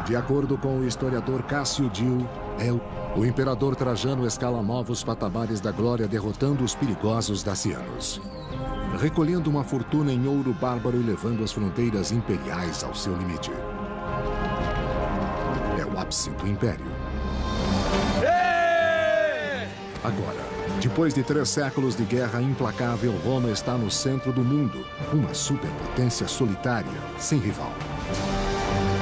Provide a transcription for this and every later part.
De acordo com o historiador Cássio Dio, o imperador Trajano escala novos patamares da glória derrotando os perigosos dacianos, recolhendo uma fortuna em ouro bárbaro e levando as fronteiras imperiais ao seu limite. É o ápice do império. Agora, depois de 3 séculos de guerra implacável, Roma está no centro do mundo, uma superpotência solitária, sem rival.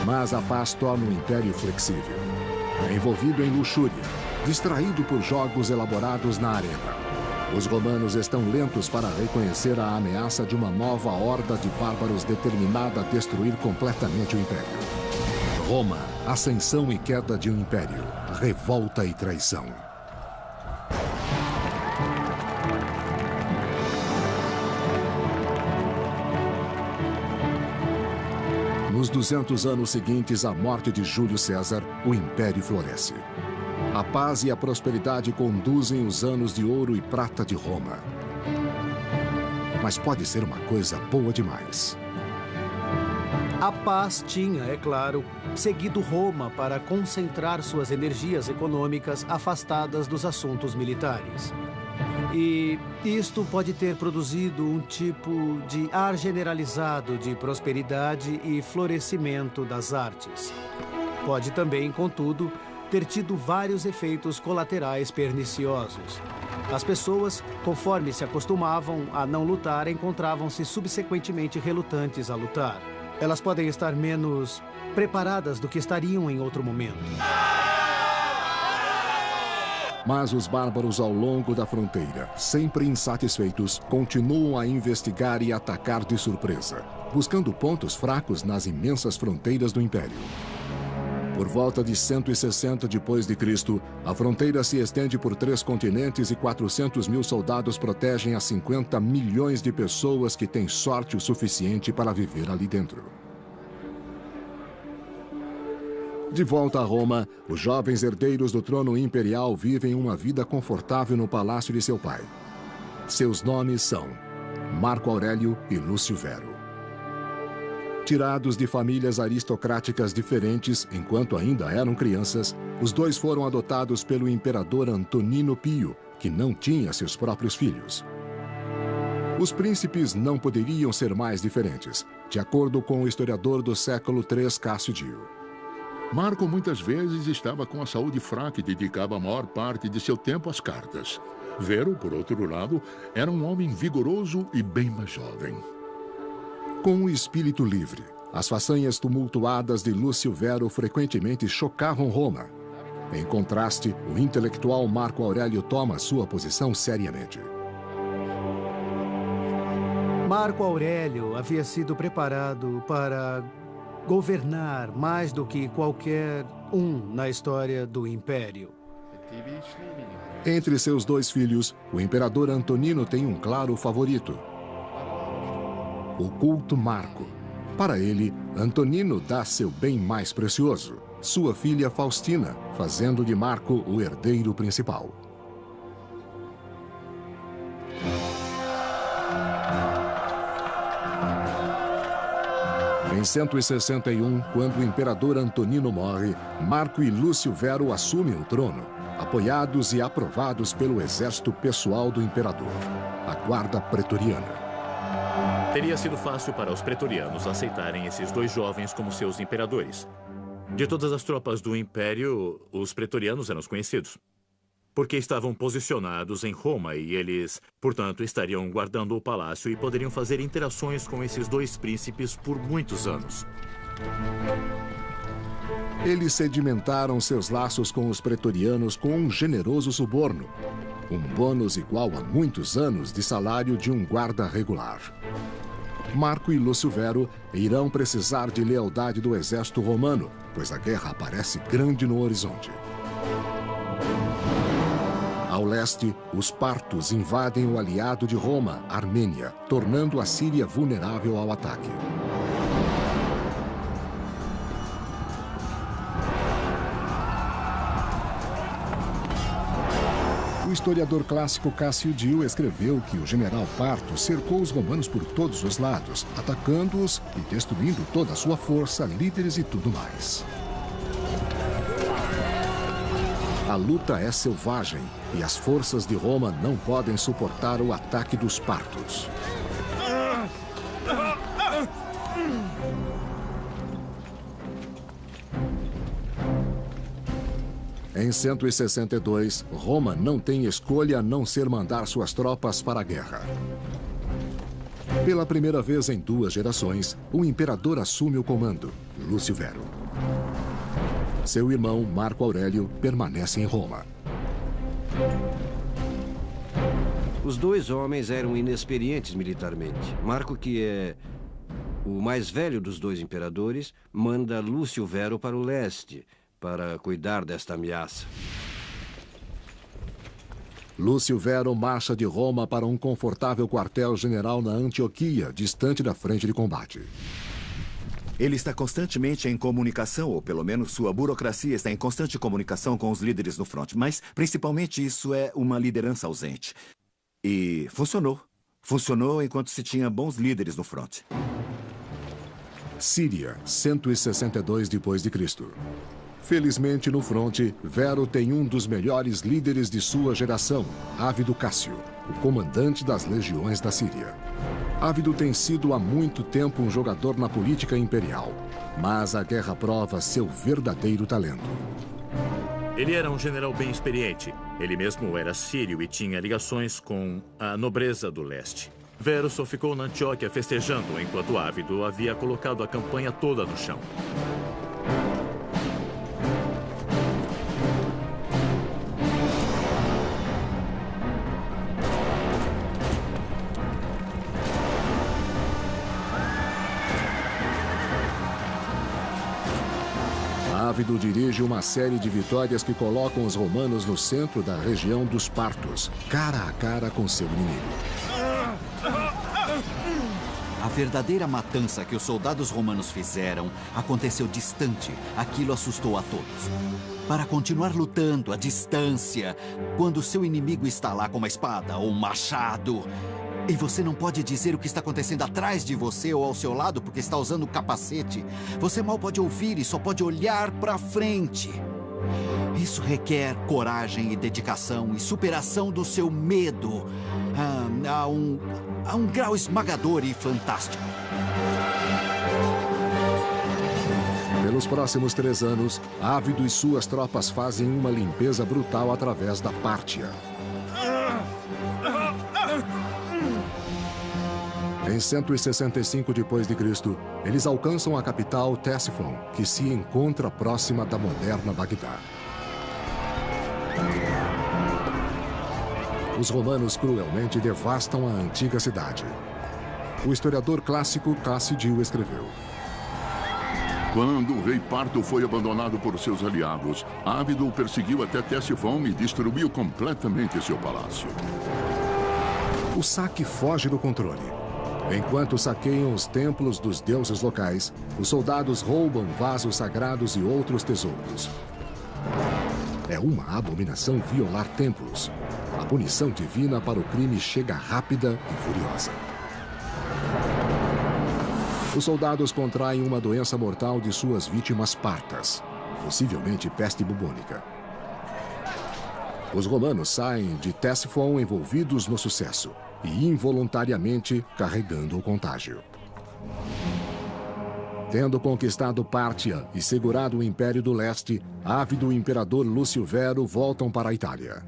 Mas a paz torna o império flexível. É envolvido em luxúria, distraído por jogos elaborados na arena. Os romanos estão lentos para reconhecer a ameaça de uma nova horda de bárbaros determinada a destruir completamente o império. Roma, ascensão e queda de um império, revolta e traição. Nos 200 anos seguintes à morte de Júlio César, o império floresce. A paz e a prosperidade conduzem os anos de ouro e prata de Roma. Mas pode ser uma coisa boa demais. A paz tinha, é claro, seguido Roma para concentrar suas energias econômicas afastadas dos assuntos militares. E isto pode ter produzido um tipo de ar generalizado de prosperidade e florescimento das artes. Pode também, contudo, ter tido vários efeitos colaterais perniciosos. As pessoas, conforme se acostumavam a não lutar, encontravam-se subsequentemente relutantes a lutar. Elas podem estar menos preparadas do que estariam em outro momento. Mas os bárbaros ao longo da fronteira, sempre insatisfeitos, continuam a investigar e atacar de surpresa, buscando pontos fracos nas imensas fronteiras do império. Por volta de 160 d.C., a fronteira se estende por 3 continentes e 400 mil soldados protegem as 50 milhões de pessoas que têm sorte o suficiente para viver ali dentro. De volta a Roma, os jovens herdeiros do trono imperial vivem uma vida confortável no palácio de seu pai. Seus nomes são Marco Aurélio e Lúcio Vero. Tirados de famílias aristocráticas diferentes enquanto ainda eram crianças, os dois foram adotados pelo imperador Antonino Pio, que não tinha seus próprios filhos. Os príncipes não poderiam ser mais diferentes, de acordo com o historiador do século III, Cássio Dio. Marco muitas vezes estava com a saúde fraca e dedicava a maior parte de seu tempo às cartas. Vero, por outro lado, era um homem vigoroso e bem mais jovem. Com o espírito livre, as façanhas tumultuadas de Lúcio Vero frequentemente chocavam Roma. Em contraste, o intelectual Marco Aurélio toma sua posição seriamente. Marco Aurélio havia sido preparado para governar mais do que qualquer um na história do Império. Entre seus 2 filhos, o imperador Antonino tem um claro favorito: o culto Marco. Para ele, Antonino dá seu bem mais precioso, sua filha Faustina, fazendo de Marco o herdeiro principal. Em 161, quando o imperador Antonino morre, Marco e Lúcio Vero assumem o trono, apoiados e aprovados pelo exército pessoal do imperador, a Guarda Pretoriana. Teria sido fácil para os pretorianos aceitarem esses 2 jovens como seus imperadores. De todas as tropas do Império, os pretorianos eram os conhecidos, porque estavam posicionados em Roma e eles, portanto, estariam guardando o palácio e poderiam fazer interações com esses 2 príncipes por muitos anos. Eles sedimentaram seus laços com os pretorianos com um generoso suborno, um bônus igual a muitos anos de salário de um guarda regular. Marco e Lúcio Vero irão precisar de lealdade do exército romano, pois a guerra aparece grande no horizonte. Ao leste, os partos invadem o aliado de Roma, Armênia, tornando a Síria vulnerável ao ataque. O historiador clássico Cássio Dio escreveu que o general Parto cercou os romanos por todos os lados, atacando-os e destruindo toda a sua força, líderes e tudo mais. A luta é selvagem e as forças de Roma não podem suportar o ataque dos partos. Em 162, Roma não tem escolha a não ser mandar suas tropas para a guerra. Pela primeira vez em 2 gerações, o imperador assume o comando, Lúcio Vero. Seu irmão, Marco Aurélio, permanece em Roma. Os 2 homens eram inexperientes militarmente. Marco, que é o mais velho dos 2 imperadores, manda Lúcio Vero para o leste, para cuidar desta ameaça. Lúcio Vero marcha de Roma para um confortável quartel-general na Antioquia, distante da frente de combate. Ele está constantemente em comunicação, ou pelo menos sua burocracia está em constante comunicação com os líderes no fronte. Mas, principalmente, isso é uma liderança ausente. E funcionou. Funcionou enquanto se tinha bons líderes no fronte. Síria, 162 d.C. Felizmente, no fronte, Vero tem um dos melhores líderes de sua geração, Ávido Cássio, o comandante das legiões da Síria. Ávido tem sido há muito tempo um jogador na política imperial, mas a guerra prova seu verdadeiro talento. Ele era um general bem experiente. Ele mesmo era sírio e tinha ligações com a nobreza do leste. Vero só ficou na Antioquia festejando, enquanto Ávido havia colocado a campanha toda no chão. Ávido dirige uma série de vitórias que colocam os romanos no centro da região dos Partos, cara a cara com seu inimigo. A verdadeira matança que os soldados romanos fizeram aconteceu distante. Aquilo assustou a todos. Para continuar lutando à distância, quando seu inimigo está lá com uma espada ou um machado, e você não pode dizer o que está acontecendo atrás de você ou ao seu lado porque está usando o capacete, você mal pode ouvir e só pode olhar para frente. Isso requer coragem e dedicação e superação do seu medo a um grau esmagador e fantástico. Pelos próximos 3 anos, Ávido e suas tropas fazem uma limpeza brutal através da Pártia. Em 165 d.C., eles alcançam a capital Ctesifon, que se encontra próxima da moderna Bagdá. Os romanos cruelmente devastam a antiga cidade. O historiador clássico Cassiodio escreveu: Quando o rei Parto foi abandonado por seus aliados, Ávido o perseguiu até Ctesifon e destruiu completamente seu palácio. O saque foge do controle. Enquanto saqueiam os templos dos deuses locais, os soldados roubam vasos sagrados e outros tesouros. É uma abominação violar templos. A punição divina para o crime chega rápida e furiosa. Os soldados contraem uma doença mortal de suas vítimas partas, possivelmente peste bubônica. Os romanos saem de Ctesifon envolvidos no sucesso e involuntariamente carregando o contágio. Tendo conquistado Pártia e segurado o Império do Leste, Ávido e o imperador Lúcio Vero voltam para a Itália.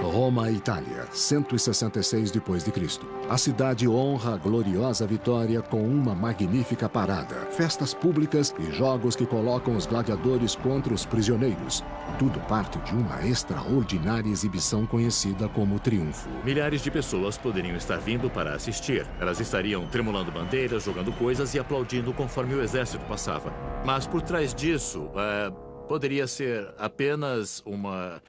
Roma, Itália, 166 d.C. A cidade honra a gloriosa vitória com uma magnífica parada, festas públicas e jogos que colocam os gladiadores contra os prisioneiros. Tudo parte de uma extraordinária exibição conhecida como Triunfo. Milhares de pessoas poderiam estar vindo para assistir. Elas estariam tremulando bandeiras, jogando coisas e aplaudindo conforme o exército passava. Mas por trás disso, poderia ser apenas uma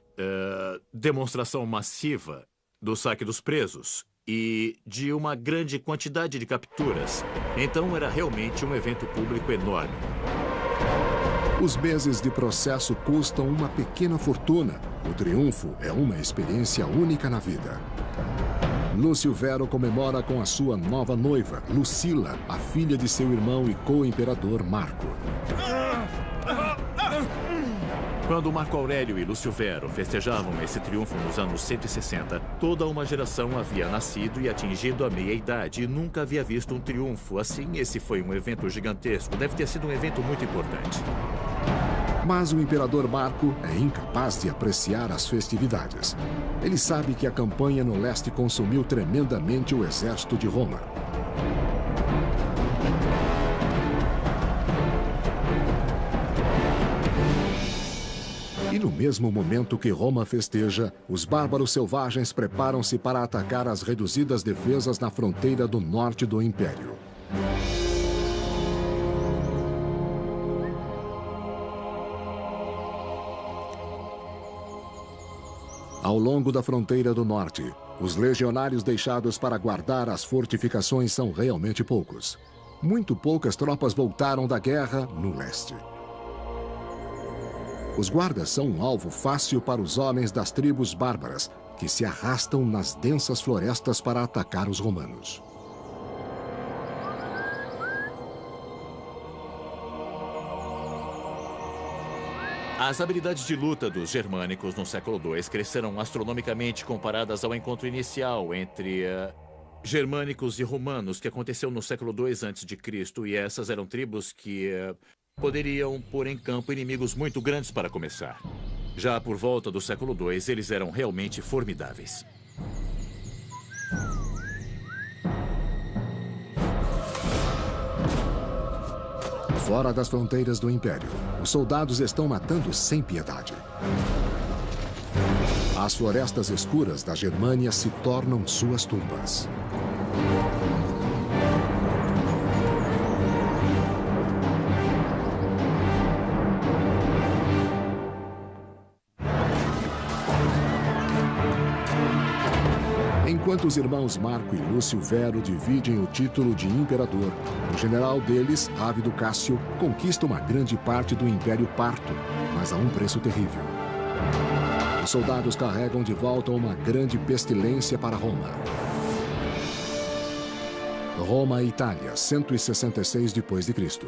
demonstração massiva do saque dos presos e de uma grande quantidade de capturas. Então era realmente um evento público enorme. Os meses de processo custam uma pequena fortuna. O triunfo é uma experiência única na vida. Lúcio Vero comemora com a sua nova noiva, Lucila, a filha de seu irmão e co-imperador Marco. Quando Marco Aurélio e Lúcio Vero festejavam esse triunfo nos anos 160, toda uma geração havia nascido e atingido a meia-idade e nunca havia visto um triunfo. Assim, esse foi um evento gigantesco. Deve ter sido um evento muito importante. Mas o imperador Marco é incapaz de apreciar as festividades. Ele sabe que a campanha no leste consumiu tremendamente o exército de Roma. E no mesmo momento que Roma festeja, os bárbaros selvagens preparam-se para atacar as reduzidas defesas na fronteira do norte do Império. Ao longo da fronteira do norte, os legionários deixados para guardar as fortificações são realmente poucos. Muito poucas tropas voltaram da guerra no leste. Os guardas são um alvo fácil para os homens das tribos bárbaras, que se arrastam nas densas florestas para atacar os romanos. As habilidades de luta dos germânicos no século II cresceram astronomicamente comparadas ao encontro inicial entre germânicos e romanos que aconteceu no século II a.C. E essas eram tribos que poderiam pôr em campo inimigos muito grandes para começar. Já por volta do século II, eles eram realmente formidáveis. Fora das fronteiras do Império, os soldados estão matando sem piedade. As florestas escuras da Germânia se tornam suas tumbas. Enquanto os irmãos Marco e Lúcio Vero dividem o título de imperador, o general deles, Ávido Cássio, conquista uma grande parte do Império Parto, mas a um preço terrível. Os soldados carregam de volta uma grande pestilência para Roma. Roma e Itália, 166 d.C.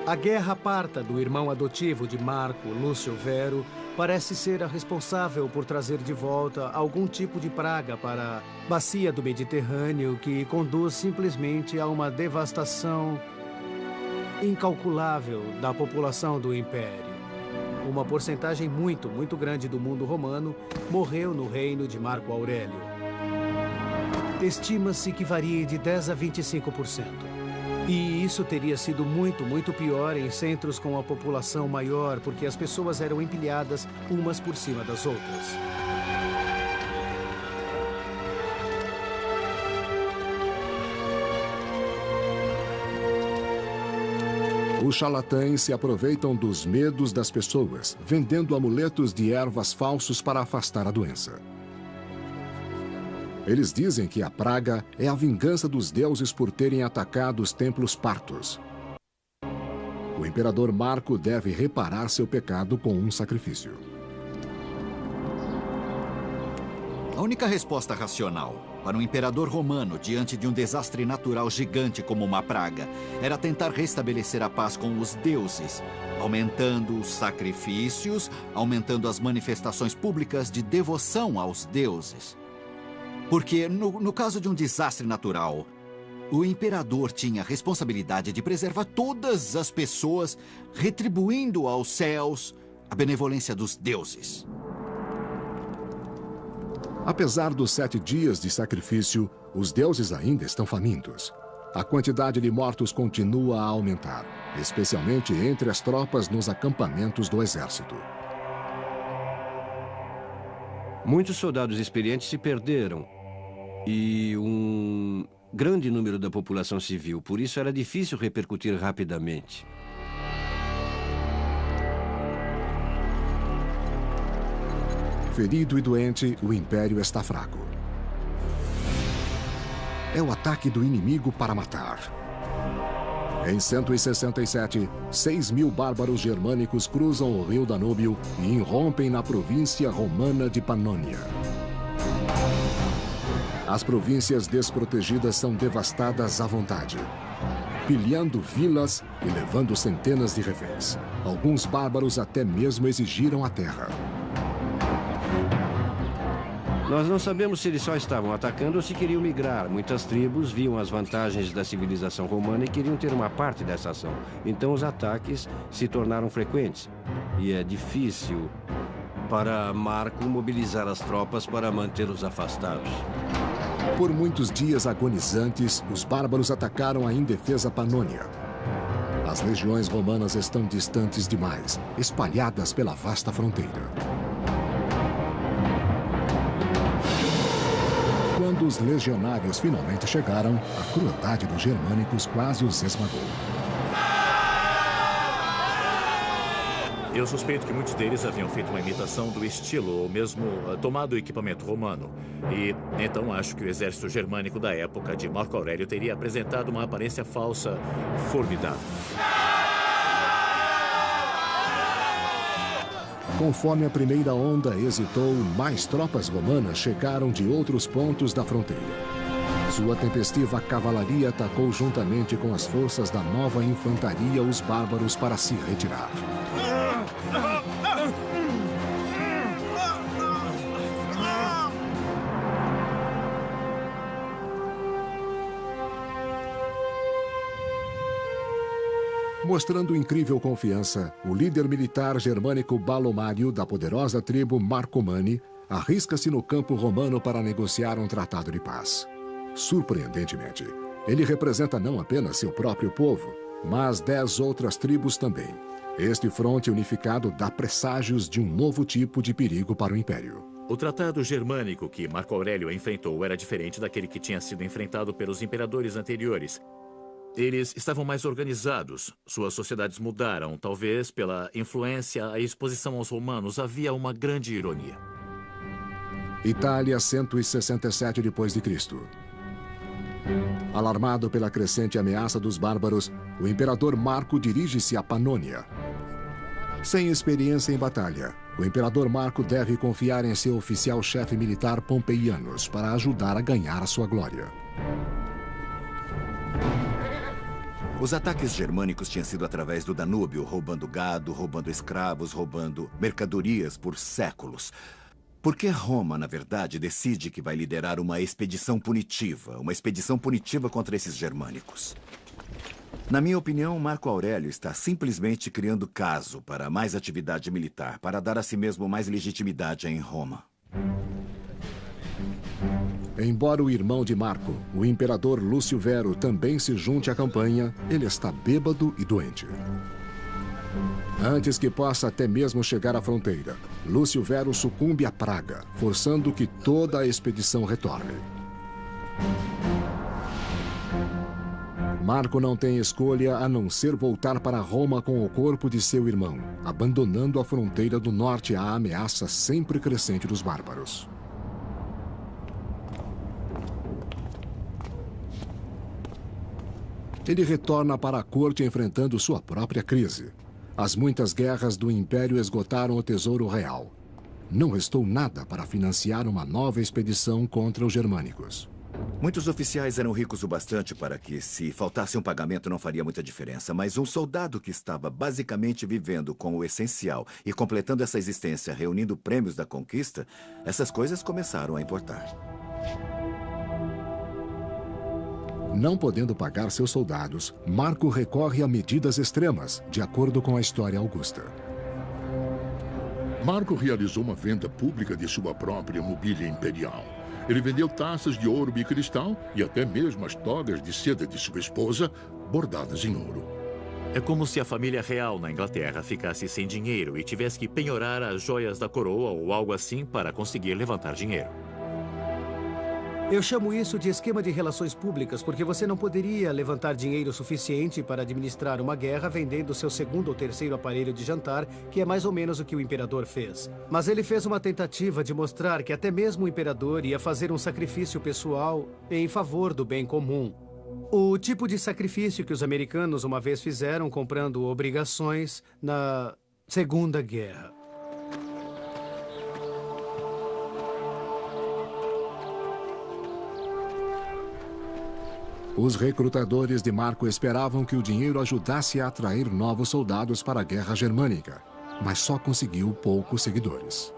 A guerra parta do irmão adotivo de Marco, Lúcio Vero, parece ser a responsável por trazer de volta algum tipo de praga para a bacia do Mediterrâneo que conduz simplesmente a uma devastação incalculável da população do Império. Uma porcentagem muito grande do mundo romano morreu no reino de Marco Aurélio. Estima-se que varie de 10% a 25%. E isso teria sido muito pior em centros com a população maior, porque as pessoas eram empilhadas umas por cima das outras. Os charlatães se aproveitam dos medos das pessoas, vendendo amuletos de ervas falsos para afastar a doença. Eles dizem que a praga é a vingança dos deuses por terem atacado os templos partos. O imperador Marco deve reparar seu pecado com um sacrifício. A única resposta racional para um imperador romano diante de um desastre natural gigante como uma praga era tentar restabelecer a paz com os deuses, aumentando os sacrifícios, aumentando as manifestações públicas de devoção aos deuses. Porque, no caso de um desastre natural, o imperador tinha a responsabilidade de preservar todas as pessoas, retribuindo aos céus a benevolência dos deuses. Apesar dos 7 dias de sacrifício, os deuses ainda estão famintos. A quantidade de mortos continua a aumentar, especialmente entre as tropas nos acampamentos do exército. Muitos soldados experientes se perderam e um grande número da população civil, por isso era difícil repercutir rapidamente. Ferido e doente, o Império está fraco. É o ataque do inimigo para matar. Em 167, 6.000 bárbaros germânicos cruzam o rio Danúbio e irrompem na província romana de Panônia. As províncias desprotegidas são devastadas à vontade. pilhando vilas e levando centenas de reféns. Alguns bárbaros até mesmo exigiram a terra. Nós não sabemos se eles só estavam atacando ou se queriam migrar. Muitas tribos viam as vantagens da civilização romana e queriam ter uma parte dessa ação. Então os ataques se tornaram frequentes. E é difícil para Marco mobilizar as tropas para mantê-los afastados. Por muitos dias agonizantes, os bárbaros atacaram a indefesa Panônia. As legiões romanas estão distantes demais, espalhadas pela vasta fronteira. Quando os legionários finalmente chegaram, a crueldade dos germânicos quase os esmagou. Eu suspeito que muitos deles haviam feito uma imitação do estilo, ou mesmo tomado o equipamento romano. E então acho que o exército germânico da época de Marco Aurélio teria apresentado uma aparência falsa formidável. Conforme a primeira onda hesitou, mais tropas romanas chegaram de outros pontos da fronteira. Sua tempestiva cavalaria atacou juntamente com as forças da nova infantaria os bárbaros para se retirar. Mostrando incrível confiança, o líder militar germânico Balomário, da poderosa tribo Marcomanni, arrisca-se no campo romano para negociar um tratado de paz. Surpreendentemente, ele representa não apenas seu próprio povo, mas 10 outras tribos também. Este fronte unificado dá presságios de um novo tipo de perigo para o Império. O tratado germânico que Marco Aurélio enfrentou era diferente daquele que tinha sido enfrentado pelos imperadores anteriores. Eles estavam mais organizados, suas sociedades mudaram, talvez pela influência e exposição aos romanos, havia uma grande ironia. Itália, 167 d.C. Alarmado pela crescente ameaça dos bárbaros, o imperador Marco dirige-se à Panônia. Sem experiência em batalha, o imperador Marco deve confiar em seu oficial-chefe militar Pompeianus para ajudar a ganhar a sua glória. Os ataques germânicos tinham sido através do Danúbio, roubando gado, roubando escravos, roubando mercadorias por séculos. Por que Roma, na verdade, decide que vai liderar uma expedição punitiva contra esses germânicos? Na minha opinião, Marco Aurélio está simplesmente criando caso para mais atividade militar, para dar a si mesmo mais legitimidade em Roma. Embora o irmão de Marco, o imperador Lúcio Vero, também se junte à campanha, ele está bêbado e doente. Antes que possa até mesmo chegar à fronteira, Lúcio Vero sucumbe à praga, forçando que toda a expedição retorne. Marco não tem escolha a não ser voltar para Roma com o corpo de seu irmão, abandonando a fronteira do norte à ameaça sempre crescente dos bárbaros. Ele retorna para a corte enfrentando sua própria crise. As muitas guerras do Império esgotaram o tesouro real. Não restou nada para financiar uma nova expedição contra os germânicos. Muitos oficiais eram ricos o bastante para que, se faltasse um pagamento, não faria muita diferença. Mas um soldado que estava basicamente vivendo com o essencial e completando essa existência, reunindo prêmios da conquista, essas coisas começaram a importar. Não podendo pagar seus soldados, Marco recorre a medidas extremas, de acordo com a história augusta. Marco realizou uma venda pública de sua própria mobília imperial. Ele vendeu taças de ouro e cristal e até mesmo as togas de seda de sua esposa, bordadas em ouro. É como se a família real na Inglaterra ficasse sem dinheiro e tivesse que penhorar as joias da coroa ou algo assim para conseguir levantar dinheiro. Eu chamo isso de esquema de relações públicas, porque você não poderia levantar dinheiro suficiente para administrar uma guerra vendendo seu segundo ou terceiro aparelho de jantar, que é mais ou menos o que o imperador fez. Mas ele fez uma tentativa de mostrar que até mesmo o imperador ia fazer um sacrifício pessoal em favor do bem comum. O tipo de sacrifício que os americanos uma vez fizeram comprando obrigações na Segunda Guerra. Os recrutadores de Marco esperavam que o dinheiro ajudasse a atrair novos soldados para a guerra germânica, mas só conseguiu poucos seguidores.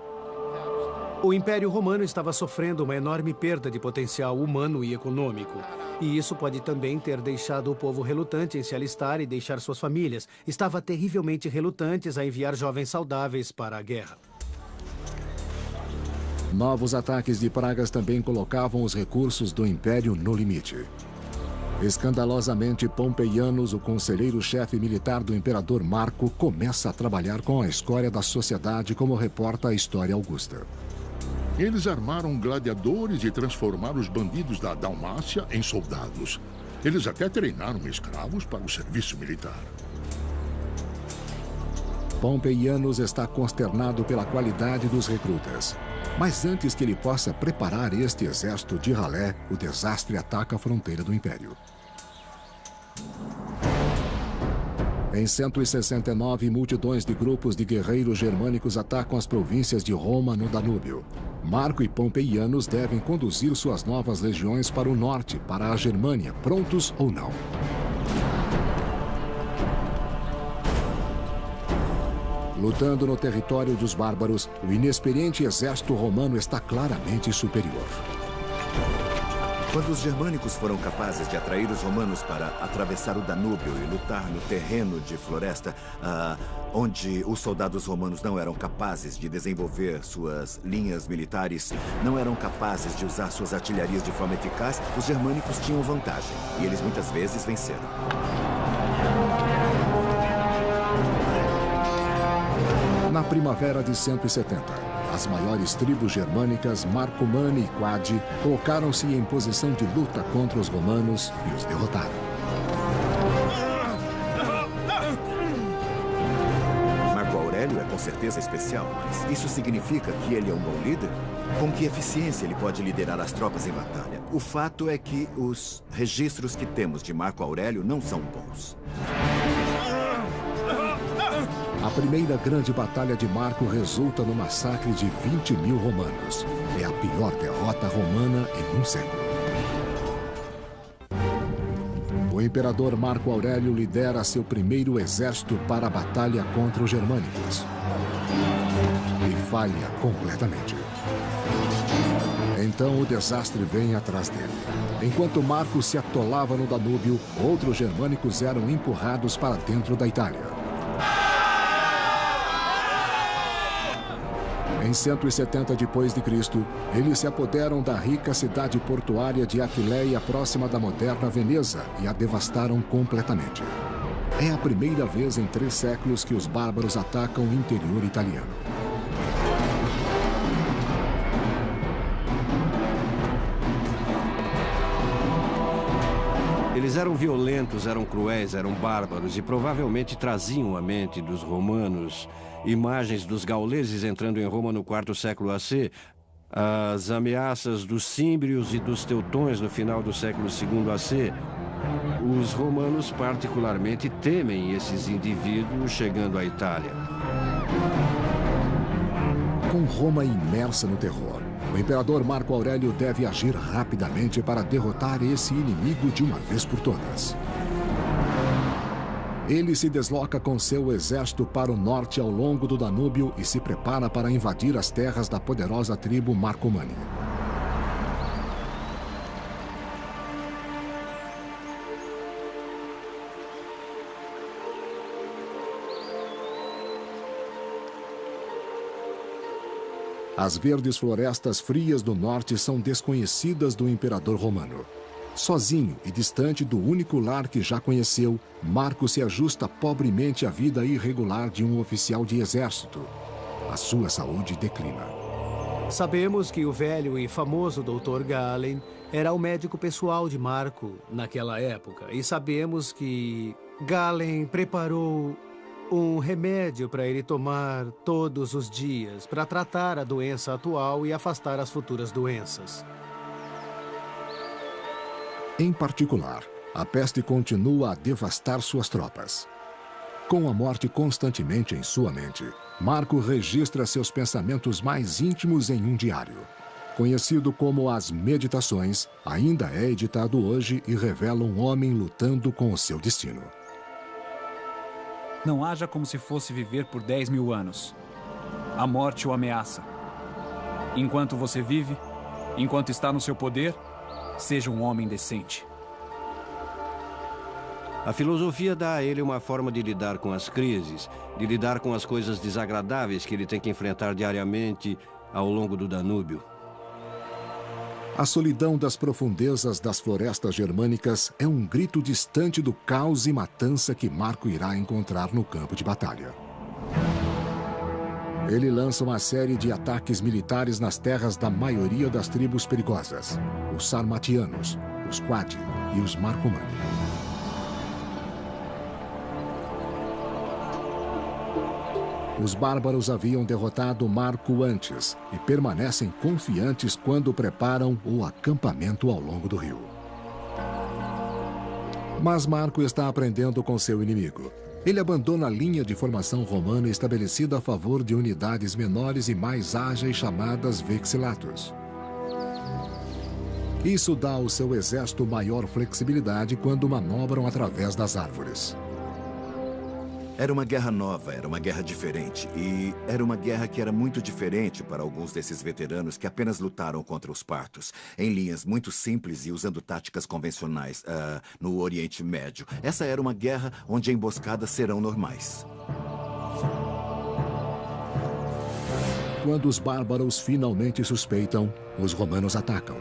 O Império Romano estava sofrendo uma enorme perda de potencial humano e econômico. E isso pode também ter deixado o povo relutante em se alistar e deixar suas famílias. Estava terrivelmente relutantes a enviar jovens saudáveis para a guerra. Novos ataques de pragas também colocavam os recursos do Império no limite. Escandalosamente, Pompeianus, o conselheiro-chefe militar do imperador Marco, começa a trabalhar com a escória da sociedade, como reporta a História Augusta. Eles armaram gladiadores e transformaram os bandidos da Dalmácia em soldados. Eles até treinaram escravos para o serviço militar. Pompeianus está consternado pela qualidade dos recrutas. Mas antes que ele possa preparar este exército de ralé, o desastre ataca a fronteira do Império. Em 169, multidões de grupos de guerreiros germânicos atacam as províncias de Roma no Danúbio. Marco e Pompeianus devem conduzir suas novas legiões para o norte, para a Germânia, prontos ou não. Lutando no território dos bárbaros, o inexperiente exército romano está claramente superior. Quando os germânicos foram capazes de atrair os romanos para atravessar o Danúbio e lutar no terreno de floresta, onde os soldados romanos não eram capazes de desenvolver suas linhas militares, não eram capazes de usar suas artilharias de forma eficaz, os germânicos tinham vantagem e eles muitas vezes venceram. Na primavera de 170, as maiores tribos germânicas, Marcomanni e Quadi, colocaram-se em posição de luta contra os romanos e os derrotaram. Marco Aurélio é com certeza especial, mas isso significa que ele é um bom líder? Com que eficiência ele pode liderar as tropas em batalha? O fato é que os registros que temos de Marco Aurélio não são bons. A primeira grande batalha de Marco resulta no massacre de 20.000 romanos. É a pior derrota romana em um século. O imperador Marco Aurélio lidera seu primeiro exército para a batalha contra os germânicos. E falha completamente. Então o desastre vem atrás dele. Enquanto Marco se atolava no Danúbio, outros germânicos eram empurrados para dentro da Itália. Em 170 d.C., eles se apoderam da rica cidade portuária de Aquileia, próxima da moderna Veneza, e a devastaram completamente. É a primeira vez em 3 séculos que os bárbaros atacam o interior italiano. Eles eram violentos, eram cruéis, eram bárbaros e provavelmente traziam à mente dos romanos imagens dos gauleses entrando em Roma no IV século AC, as ameaças dos címbrios e dos teutões no final do século II AC. Os romanos particularmente temem esses indivíduos chegando à Itália. Com Roma imersa no terror, o imperador Marco Aurélio deve agir rapidamente para derrotar esse inimigo de uma vez por todas. Ele se desloca com seu exército para o norte ao longo do Danúbio e se prepara para invadir as terras da poderosa tribo Marcomanni. As verdes florestas frias do norte são desconhecidas do imperador romano. Sozinho e distante do único lar que já conheceu, Marco se ajusta pobremente à vida irregular de um oficial de exército. A sua saúde declina. Sabemos que o velho e famoso Dr. Galen era o médico pessoal de Marco naquela época. E sabemos que Galen preparou um remédio para ele tomar todos os dias para tratar a doença atual e afastar as futuras doenças. Em particular, a peste continua a devastar suas tropas. Com a morte constantemente em sua mente, Marco registra seus pensamentos mais íntimos em um diário. conhecido como As Meditações, ainda é editado hoje e revela um homem lutando com o seu destino. Não haja como se fosse viver por 10.000 anos. A morte o ameaça. Enquanto você vive, enquanto está no seu poder, seja um homem decente. A filosofia dá a ele uma forma de lidar com as crises, de lidar com as coisas desagradáveis que ele tem que enfrentar diariamente ao longo do Danúbio. A solidão das profundezas das florestas germânicas é um grito distante do caos e matança que Marco irá encontrar no campo de batalha. Ele lança uma série de ataques militares nas terras da maioria das tribos perigosas, os Sarmatianos, os Quadi e os Marcomanni. Os bárbaros haviam derrotado Marco antes e permanecem confiantes quando preparam o acampamento ao longo do rio. Mas Marco está aprendendo com seu inimigo. Ele abandona a linha de formação romana estabelecida a favor de unidades menores e mais ágeis chamadas vexillatus. Isso dá ao seu exército maior flexibilidade quando manobram através das árvores. Era uma guerra nova, era uma guerra diferente. E era uma guerra que era muito diferente para alguns desses veteranos que apenas lutaram contra os partos, em linhas muito simples e usando táticas convencionais no Oriente Médio. Essa era uma guerra onde emboscadas serão normais. Quando os bárbaros finalmente suspeitam, os romanos atacam.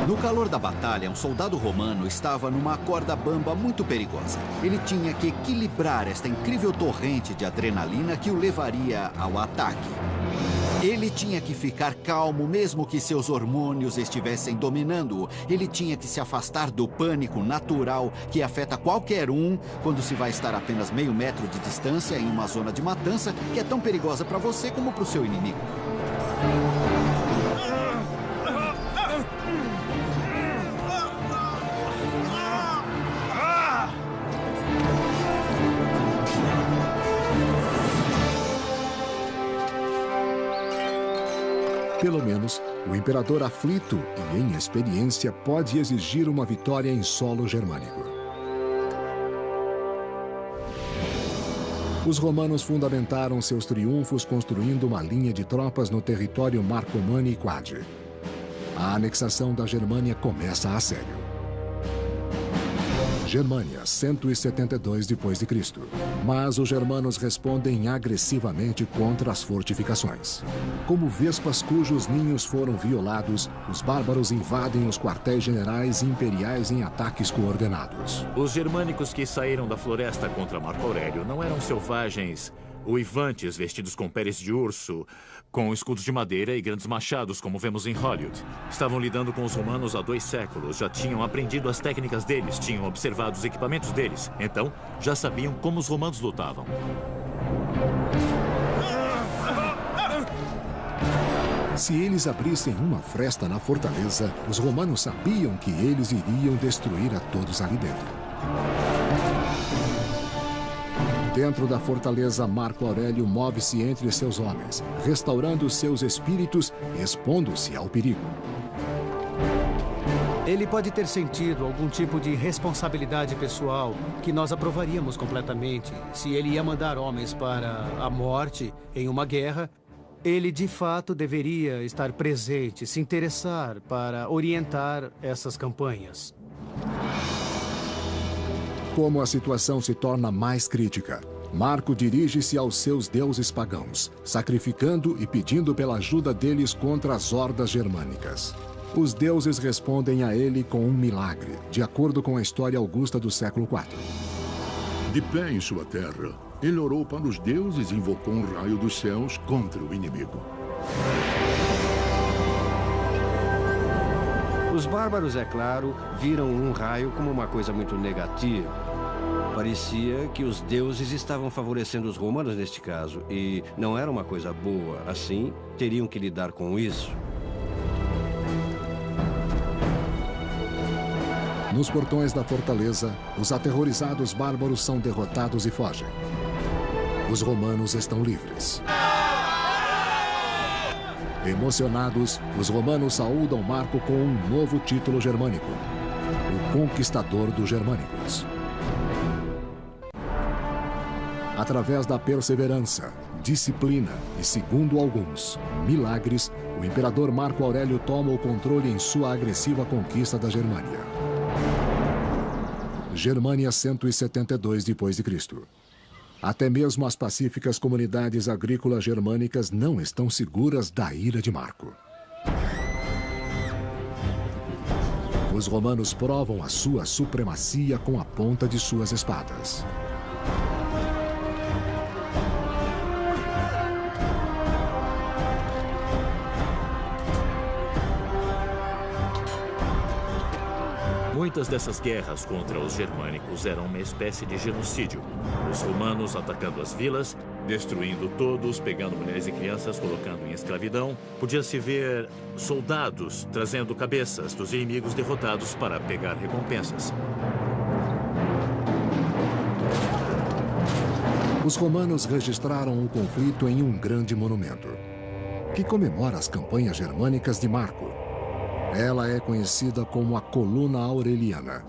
No calor da batalha, um soldado romano estava numa corda bamba muito perigosa. Ele tinha que equilibrar esta incrível torrente de adrenalina que o levaria ao ataque. Ele tinha que ficar calmo, mesmo que seus hormônios estivessem dominando-o. Ele tinha que se afastar do pânico natural que afeta qualquer um quando se vai estar a apenas meio metro de distância em uma zona de matança que é tão perigosa para você como para o seu inimigo. Pelo menos, o imperador aflito e em experiência pode exigir uma vitória em solo germânico. Os romanos fundamentaram seus triunfos construindo uma linha de tropas no território Marcomanni e Quadi. A anexação da Germânia começa a sério. Germânia, 172 d.C. Mas os germanos respondem agressivamente contra as fortificações. Como vespas cujos ninhos foram violados, os bárbaros invadem os quartéis generais imperiais em ataques coordenados. Os germânicos que saíram da floresta contra Marco Aurélio não eram selvagens uivantes vestidos com peles de urso, com escudos de madeira e grandes machados, como vemos em Hollywood. Estavam lidando com os romanos há 2 séculos, já tinham aprendido as técnicas deles, tinham observado os equipamentos deles. Então, já sabiam como os romanos lutavam. Se eles abrissem uma fresta na fortaleza, os romanos sabiam que eles iriam destruir a todos ali dentro. Dentro da fortaleza, Marco Aurélio move-se entre seus homens, restaurando seus espíritos e expondo-se ao perigo. Ele pode ter sentido algum tipo de responsabilidade pessoal que nós aprovaríamos completamente. Se ele ia mandar homens para a morte em uma guerra, ele de fato deveria estar presente, se interessar para orientar essas campanhas. Como a situação se torna mais crítica, Marco dirige-se aos seus deuses pagãos, sacrificando e pedindo pela ajuda deles contra as hordas germânicas. Os deuses respondem a ele com um milagre, de acordo com a história augusta do século IV. De pé em sua terra, ele orou para os deuses e invocou um raio dos céus contra o inimigo. Os bárbaros, é claro, viram um raio como uma coisa muito negativa. Parecia que os deuses estavam favorecendo os romanos neste caso, e não era uma coisa boa. Assim, teriam que lidar com isso. Nos portões da fortaleza, os aterrorizados bárbaros são derrotados e fogem. Os romanos estão livres. Emocionados, os romanos saúdam Marco com um novo título germânico: o Conquistador dos Germânicos. Através da perseverança, disciplina e, segundo alguns, milagres, o imperador Marco Aurélio toma o controle em sua agressiva conquista da Germânia. Germânia 172 d.C. Até mesmo as pacíficas comunidades agrícolas germânicas não estão seguras da ira de Marco. Os romanos provam a sua supremacia com a ponta de suas espadas. Muitas dessas guerras contra os germânicos eram uma espécie de genocídio. Os romanos atacando as vilas, destruindo todos, pegando mulheres e crianças, colocando em escravidão. Podia-se ver soldados trazendo cabeças dos inimigos derrotados para pegar recompensas. Os romanos registraram o conflito em um grande monumento, que comemora as campanhas germânicas de Marco. Ela é conhecida como a Coluna Aureliana.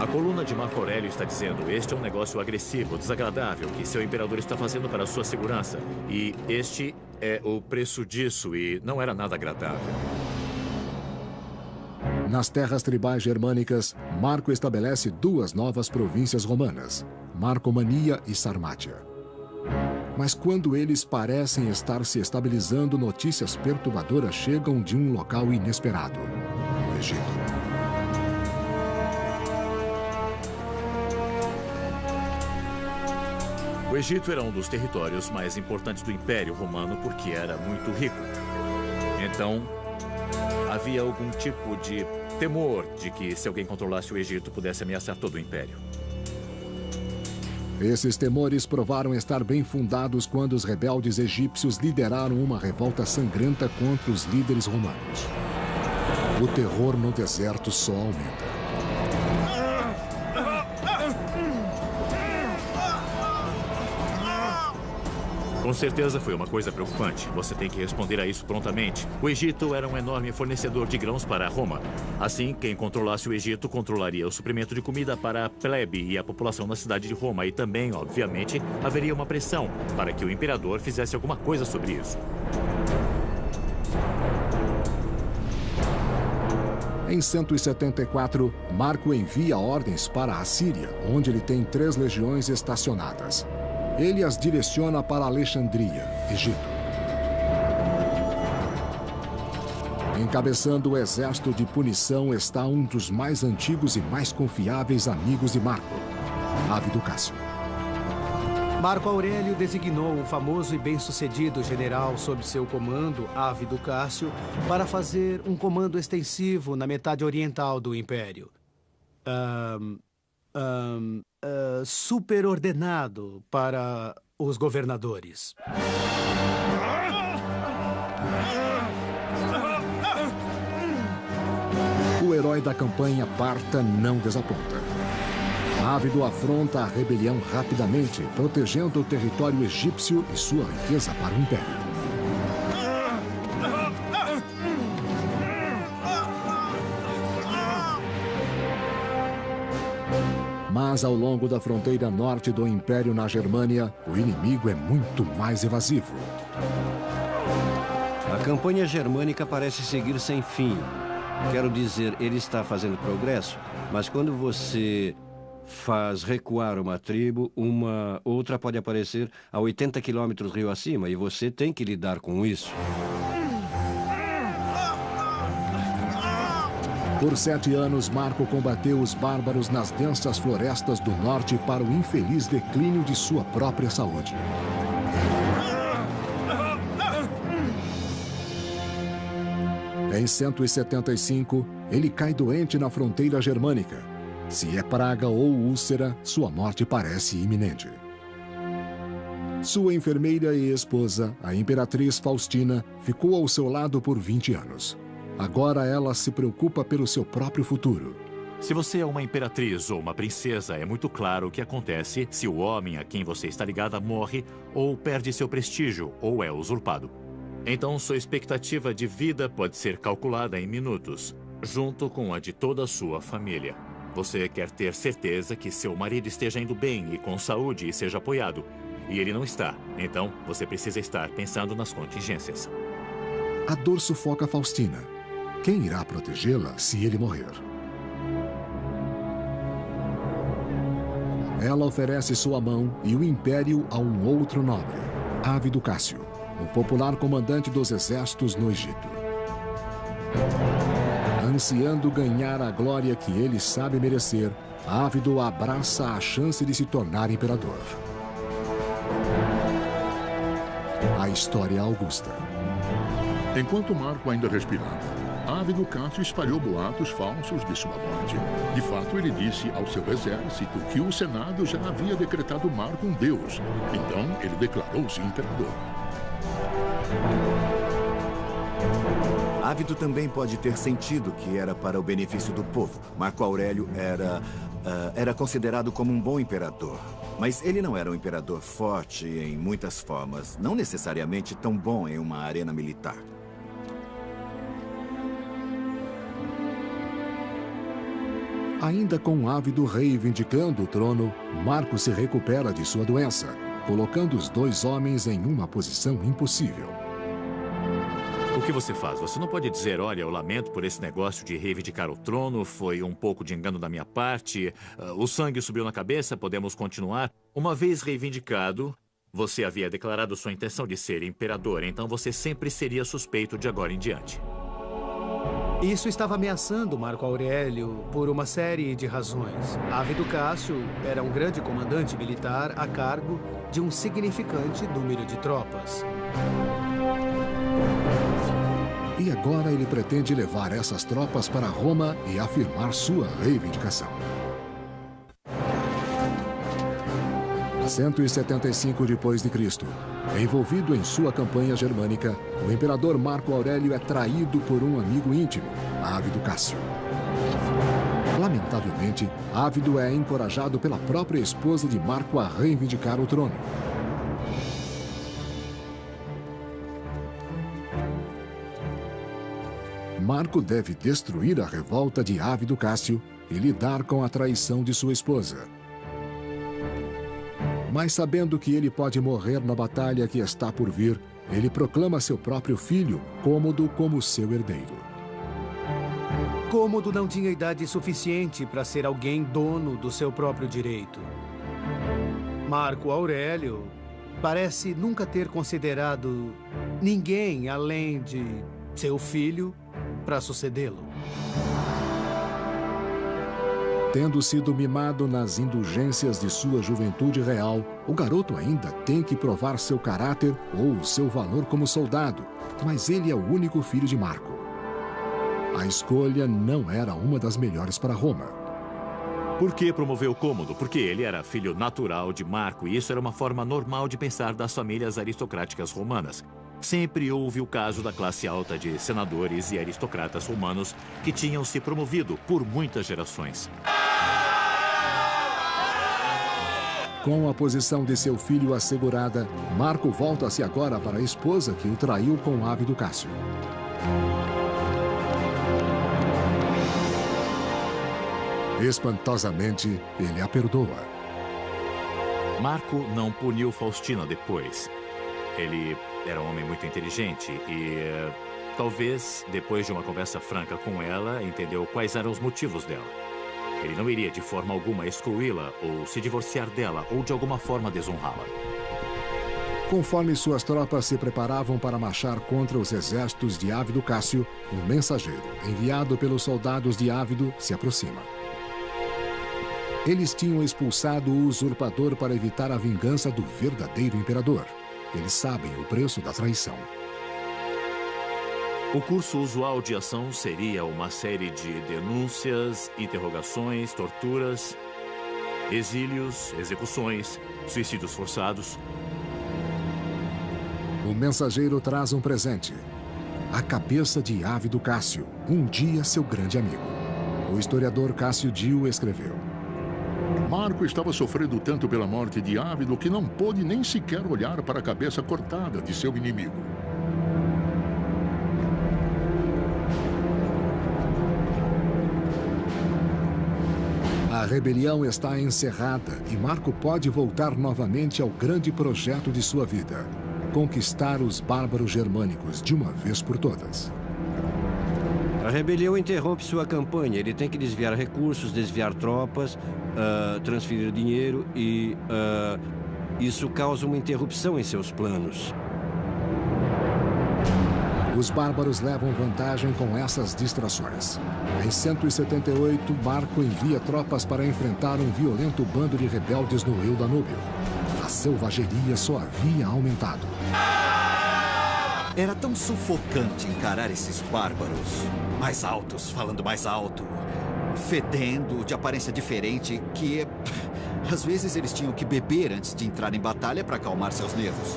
A coluna de Marco Aurélio está dizendo: este é um negócio agressivo, desagradável, que seu imperador está fazendo para a sua segurança. E este é o preço disso, e não era nada agradável. Nas terras tribais germânicas, Marco estabelece duas novas províncias romanas, Marcomania e Sarmátia. Mas quando eles parecem estar se estabilizando, notícias perturbadoras chegam de um local inesperado: o Egito. O Egito era um dos territórios mais importantes do Império Romano porque era muito rico. Então, havia algum tipo de temor de que, se alguém controlasse o Egito, pudesse ameaçar todo o Império. Esses temores provaram estar bem fundados quando os rebeldes egípcios lideraram uma revolta sangrenta contra os líderes romanos. O terror no deserto só aumenta. Com certeza foi uma coisa preocupante. Você tem que responder a isso prontamente. O Egito era um enorme fornecedor de grãos para Roma. Assim, quem controlasse o Egito controlaria o suprimento de comida para a plebe e a população na cidade de Roma. E também, obviamente, haveria uma pressão para que o imperador fizesse alguma coisa sobre isso. Em 174, Marco envia ordens para a Síria, onde ele tem 3 legiões estacionadas. Ele as direciona para Alexandria, Egito. Encabeçando o exército de punição está um dos mais antigos e mais confiáveis amigos de Marco, Ávido Cássio. Marco Aurélio designou um famoso e bem-sucedido general sob seu comando, Ávido Cássio, para fazer um comando extensivo na metade oriental do Império. Superordenado para os governadores. O herói da campanha parta não desaponta. Ávido afronta a rebelião rapidamente, protegendo o território egípcio e sua riqueza para o Império. Mas ao longo da fronteira norte do Império na Germânia, o inimigo é muito mais evasivo. A campanha germânica parece seguir sem fim. Quero dizer, ele está fazendo progresso, mas quando você faz recuar uma tribo, uma outra pode aparecer a 80 quilômetros rio acima, e você tem que lidar com isso. Por 7 anos, Marco combateu os bárbaros nas densas florestas do norte para o infeliz declínio de sua própria saúde. Em 175, ele cai doente na fronteira germânica. Se é praga ou úlcera, sua morte parece iminente. Sua enfermeira e esposa, a imperatriz Faustina, ficou ao seu lado por 20 anos. Agora ela se preocupa pelo seu próprio futuro. Se você é uma imperatriz ou uma princesa, é muito claro o que acontece se o homem a quem você está ligada morre ou perde seu prestígio ou é usurpado. Então, sua expectativa de vida pode ser calculada em minutos, junto com a de toda a sua família. Você quer ter certeza que seu marido esteja indo bem e com saúde e seja apoiado. E ele não está. Então, você precisa estar pensando nas contingências. A dor sufoca Faustina. Quem irá protegê-la se ele morrer? Ela oferece sua mão e o império a um outro nobre, Ávido Cássio, o popular comandante dos exércitos no Egito. Ansiando ganhar a glória que ele sabe merecer, Ávido abraça a chance de se tornar imperador. A história augusta. Enquanto Marco ainda respirava, Ávido Cássio espalhou boatos falsos de sua morte. De fato, ele disse ao seu exército que o Senado já havia decretado Marco um deus. Então, ele declarou-se imperador. Ávido também pode ter sentido que era para o benefício do povo. Marco Aurélio era considerado como um bom imperador. Mas ele não era um imperador forte em muitas formas, não necessariamente tão bom em uma arena militar. Ainda com Ávido reivindicando o trono, Marco se recupera de sua doença, colocando os dois homens em uma posição impossível. O que você faz? Você não pode dizer, olha, eu lamento por esse negócio de reivindicar o trono, foi um pouco de engano da minha parte, o sangue subiu na cabeça, podemos continuar. Uma vez reivindicado, você havia declarado sua intenção de ser imperador, então você sempre seria suspeito de agora em diante. Isso estava ameaçando Marco Aurélio por uma série de razões. Ávido Cássio era um grande comandante militar a cargo de um significante número de tropas. E agora ele pretende levar essas tropas para Roma e afirmar sua reivindicação. 175 depois de Cristo. Envolvido em sua campanha germânica, o imperador Marco Aurélio é traído por um amigo íntimo, Ávido Cássio. Lamentavelmente, Ávido é encorajado pela própria esposa de Marco a reivindicar o trono. Marco deve destruir a revolta de Ávido Cássio e lidar com a traição de sua esposa. Mas sabendo que ele pode morrer na batalha que está por vir, ele proclama seu próprio filho, Cômodo, como seu herdeiro. Cômodo não tinha idade suficiente para ser alguém dono do seu próprio direito. Marco Aurélio parece nunca ter considerado ninguém além de seu filho para sucedê-lo. Tendo sido mimado nas indulgências de sua juventude real, o garoto ainda tem que provar seu caráter ou seu valor como soldado, mas ele é o único filho de Marco. A escolha não era uma das melhores para Roma. Por que promoveu Cômodo? Porque ele era filho natural de Marco e isso era uma forma normal de pensar das famílias aristocráticas romanas. Sempre houve o caso da classe alta de senadores e aristocratas romanos que tinham se promovido por muitas gerações. Com a posição de seu filho assegurada, Marco volta-se agora para a esposa que o traiu com Ávido Cássio. Espantosamente, ele a perdoa. Marco não puniu Faustina depois. Ele era um homem muito inteligente e, talvez, depois de uma conversa franca com ela, entendeu quais eram os motivos dela. Ele não iria de forma alguma excluí-la ou se divorciar dela ou de alguma forma desonrá-la. Conforme suas tropas se preparavam para marchar contra os exércitos de Ávido Cássio, um mensageiro, enviado pelos soldados de Ávido, se aproxima. Eles tinham expulsado o usurpador para evitar a vingança do verdadeiro imperador. Eles sabem o preço da traição. O curso usual de ação seria uma série de denúncias, interrogações, torturas, exílios, execuções, suicídios forçados. O mensageiro traz um presente. a cabeça de Ávido Cássio, um dia seu grande amigo. O historiador Cássio Dio escreveu: Marco estava sofrendo tanto pela morte de Ávido que não pôde nem sequer olhar para a cabeça cortada de seu inimigo. A rebelião está encerrada e Marco pode voltar novamente ao grande projeto de sua vida: conquistar os bárbaros germânicos de uma vez por todas. A rebelião interrompe sua campanha. Ele tem que desviar recursos, desviar tropas, transferir dinheiro e isso causa uma interrupção em seus planos. Os bárbaros levam vantagem com essas distrações. Em 178, Marco envia tropas para enfrentar um violento bando de rebeldes no rio Danúbio. A selvageria só havia aumentado. Era tão sufocante encarar esses bárbaros. Mais altos, falando mais alto. Fedendo, de aparência diferente, que... às vezes eles tinham que beber antes de entrar em batalha para acalmar seus nervos.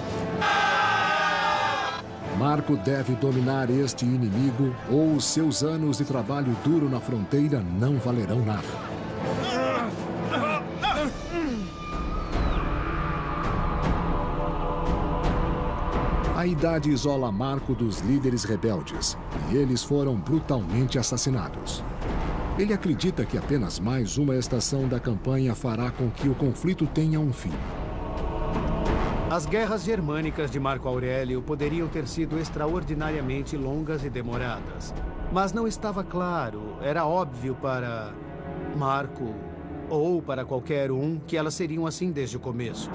Marco deve dominar este inimigo ou os seus anos de trabalho duro na fronteira não valerão nada. A idade isola Marco dos líderes rebeldes e eles foram brutalmente assassinados. Ele acredita que apenas mais uma estação da campanha fará com que o conflito tenha um fim. As guerras germânicas de Marco Aurélio poderiam ter sido extraordinariamente longas e demoradas. Mas não estava claro, era óbvio para Marco, ou para qualquer um, que elas seriam assim desde o começo.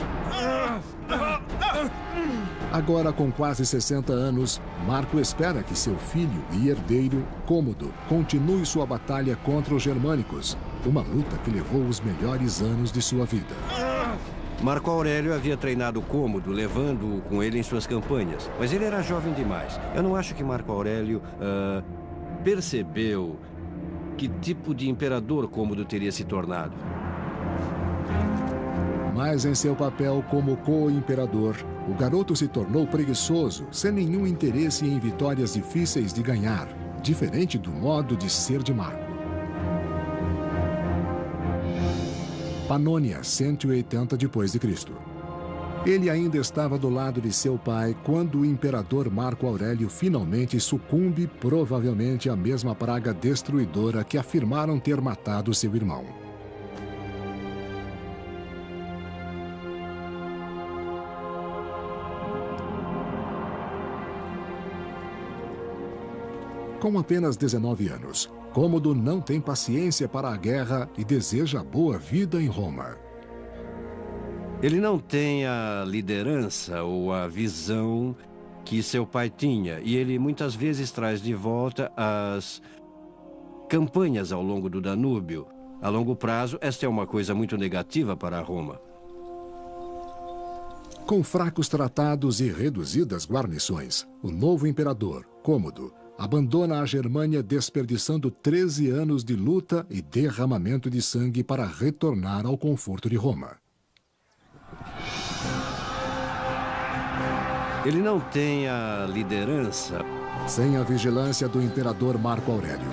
Agora, com quase 60 anos, Marco espera que seu filho e herdeiro, Cômodo, continue sua batalha contra os germânicos, uma luta que levou os melhores anos de sua vida. Marco Aurélio havia treinado Cômodo, levando-o com ele em suas campanhas. Mas ele era jovem demais. Eu não acho que Marco Aurélio percebeu que tipo de imperador Cômodo teria se tornado. Mas em seu papel como co-imperador, o garoto se tornou preguiçoso, sem nenhum interesse em vitórias difíceis de ganhar, diferente do modo de ser de Marco. Panônia, 180 d.C. Ele ainda estava do lado de seu pai quando o imperador Marco Aurélio finalmente sucumbe, provavelmente à mesma praga destruidora que afirmaram ter matado seu irmão. Com apenas 19 anos, Cômodo não tem paciência para a guerra e deseja boa vida em Roma. Ele não tem a liderança ou a visão que seu pai tinha, e ele muitas vezes traz de volta as campanhas ao longo do Danúbio. A longo prazo, esta é uma coisa muito negativa para Roma. Com fracos tratados e reduzidas guarnições, o novo imperador, Cômodo, abandona a Germânia desperdiçando 13 anos de luta e derramamento de sangue para retornar ao conforto de Roma. Ele não tem a liderança. Sem a vigilância do imperador Marco Aurélio,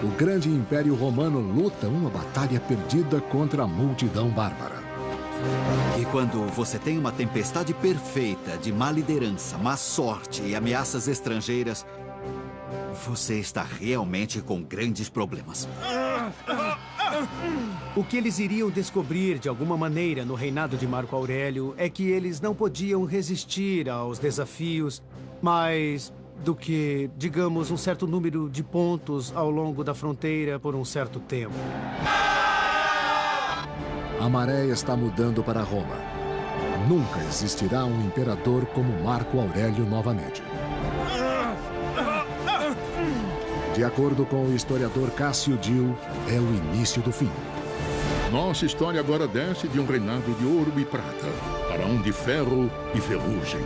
o grande império romano luta uma batalha perdida contra a multidão bárbara. E quando você tem uma tempestade perfeita de má liderança, má sorte e ameaças estrangeiras, você está realmente com grandes problemas. O que eles iriam descobrir de alguma maneira no reinado de Marco Aurélio é que eles não podiam resistir aos desafios mais do que, digamos, um certo número de pontos ao longo da fronteira por um certo tempo. A maré está mudando para Roma. Nunca existirá um imperador como Marco Aurélio novamente. De acordo com o historiador Cássio Dio, é o início do fim. Nossa história agora desce de um reinado de ouro e prata para um de ferro e ferrugem.